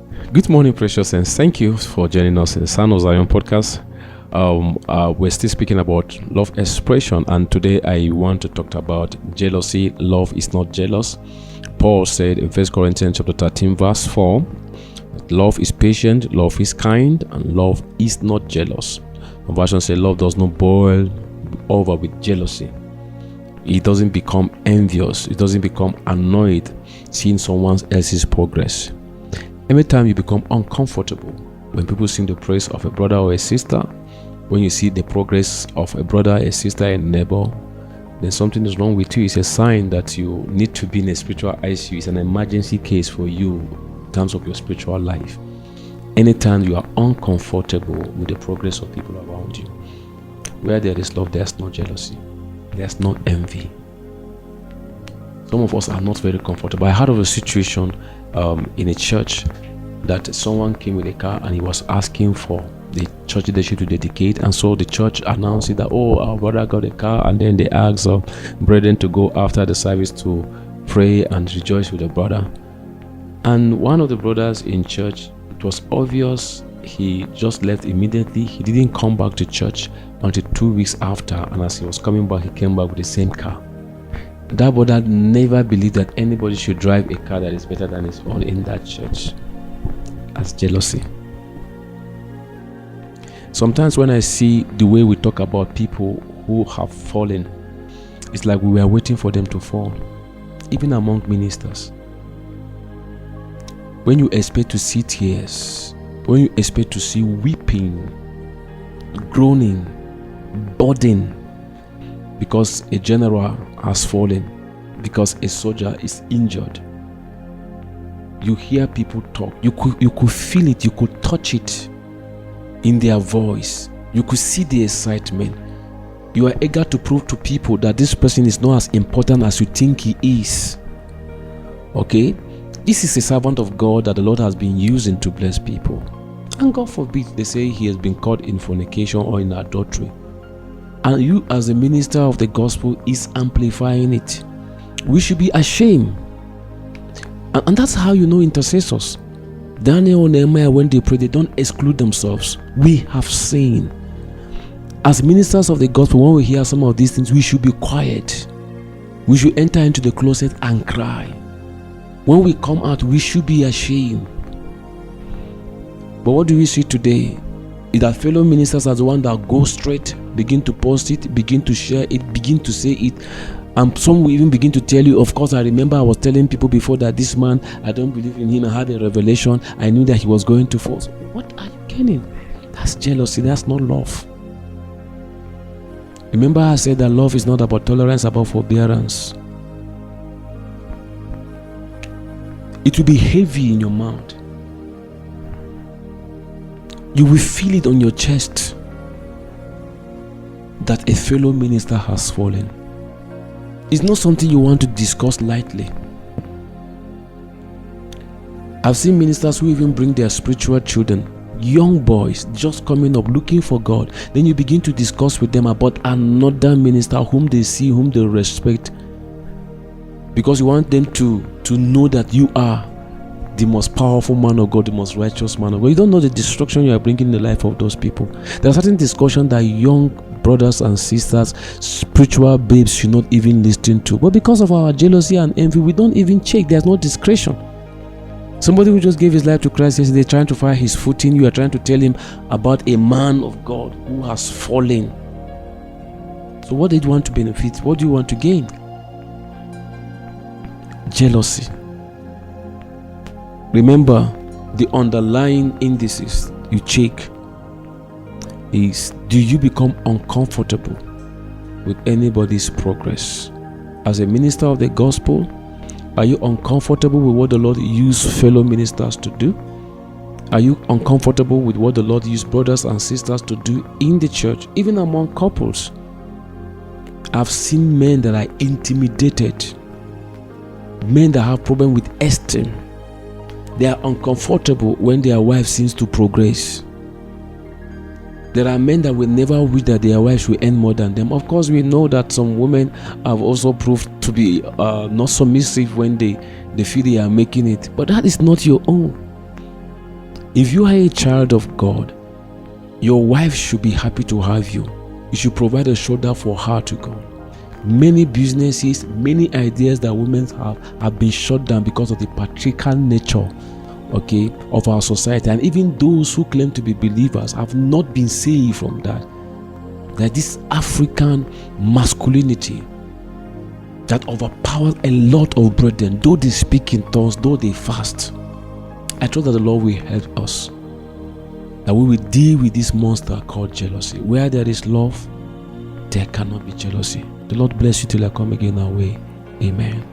Good morning, precious, and thank you for joining us in the Son of Zion podcast. We're still speaking about love expression, and today I want to talk about jealousy. Love is not jealous. Paul said in 1 Corinthians chapter 13, verse 4, love is patient, love is kind, and love is not jealous. One version says love does not boil over with jealousy. It doesn't become envious. It doesn't become annoyed seeing someone else's progress. Every time you become uncomfortable when people sing the praise of a brother or a sister, when you see the progress of a brother, a sister, a neighbor, then something is wrong with you. It's a sign that you need to be in a spiritual ICU. It's an emergency case for you in terms of your spiritual life. Anytime you are uncomfortable with the progress of people around you, where there is love, there's no jealousy, there's no envy. Some of us are not very comfortable. I heard of a situation in a church that someone came with a car and he was asking for the church leadership to dedicate, and so the church announced that, our brother got a car, and then they asked brethren to go after the service to pray and rejoice with the brother. And one of the brothers in church, it was obvious he just left immediately. He didn't come back to church until 2 weeks after, and as he was coming back, he came back with the same car. That brother never believed that anybody should drive a car that is better than his own in that church. That's jealousy. Sometimes when I see the way we talk about people who have fallen, it's like we were waiting for them to fall, even among ministers. When you expect to see tears, when you expect to see weeping, groaning, burden, because a general has fallen, because a soldier is injured, you hear people talk. You could feel it, you could touch it in their voice. You could see the excitement. You are eager to prove to people that this person is not as important as you think he is. Okay? This is a servant of God that the Lord has been using to bless people. And God forbid they say he has been caught in fornication or in adultery, and you as a minister of the gospel is amplifying it. We should be ashamed. And that's how you know intercessors. Daniel and Nehemiah, when they pray, they don't exclude themselves. We have seen. As ministers of the gospel, when we hear some of these things, we should be quiet. We should enter into the closet and cry. When we come out, we should be ashamed. But what do we see today? Is that fellow ministers are the one that go straight, begin to post it, begin to share it, begin to say it, and some will even begin to tell you, of course, I remember I was telling people before that this man, I don't believe in him. I had a revelation. I knew that he was going to fall. So what are you getting? That's jealousy. That's not love. Remember I said that love is not about tolerance, about forbearance. It will be heavy in your mouth. You will feel it on your chest that a fellow minister has fallen. It's not something you want to discuss lightly. I've seen ministers who even bring their spiritual children, young boys just coming up looking for God. Then you begin to discuss with them about another minister whom they see, whom they respect, because you want them to know that you are the most powerful man of God, the most righteous man of God. You don't know the destruction you are bringing in the life of those people. There are certain discussions that young brothers and sisters, spiritual babes, should not even listen to. But because of our jealousy and envy, we don't even check. There's no discretion. Somebody who just gave his life to Christ yesterday, trying to find his footing, you are trying to tell him about a man of God who has fallen. So what did you want to benefit? What do you want to gain? Jealousy. Remember, the underlying indices you check is, do you become uncomfortable with anybody's progress? As a minister of the gospel, are you uncomfortable with what the Lord used fellow ministers to do? Are you uncomfortable with what the Lord used brothers and sisters to do in the church, even among couples? I've seen men that are intimidated, men that have problem with esteem. They are uncomfortable when their wife seems to progress. There are men that will never wish that their wives will earn more than them. Of course, we know that some women have also proved to be not submissive when they feel they are making it. But that is not your own. If you are a child of God, your wife should be happy to have you. You should provide a shoulder for her to go. Many businesses, many ideas that women have been shut down because of the patriarchal nature, okay, of our society. And even those who claim to be believers have not been saved from that. That this African masculinity that overpowers a lot of brethren, though they speak in tongues, though they fast. I trust that the Lord will help us, that we will deal with this monster called jealousy. Where there is love, there cannot be jealousy. The Lord bless you till I come again our way. Amen.